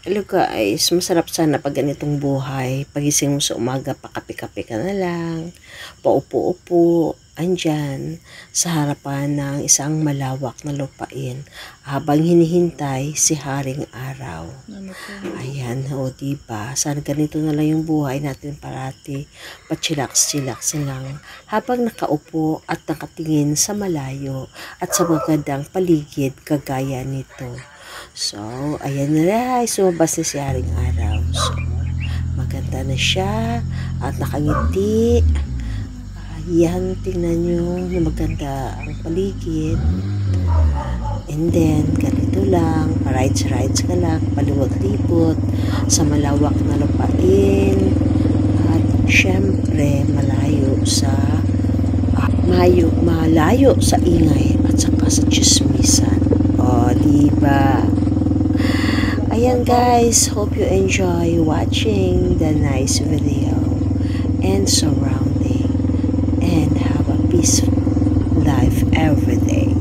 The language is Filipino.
Hello guys, masarap sana pag ganitong buhay. Pagising mo sa umaga, pakape-kape ka na lang, paupo-upo, andyan, sa harapan ng isang malawak na lupain, habang hinihintay si Haring Araw. Ayan, o diba? Sana ganito na lang yung buhay natin parati, pa-chillax-chillax lang, habang nakaupo at nakatingin sa malayo at sa magandang paligid kagaya nito. So, ayan na guys, sumabas na si Haring Araw. So, maganda na siya at nakangiti. Ayan, tingnan nyo na maganda ang paligid. And then, ganito lang, rides ka lang, paluwag-libot sa malawak na lupain. At syempre, malayo sa ingay at saka sa chismisan. O, diba? Ayan guys, hope you enjoy watching the nice video and surrounding and have a peaceful life every day.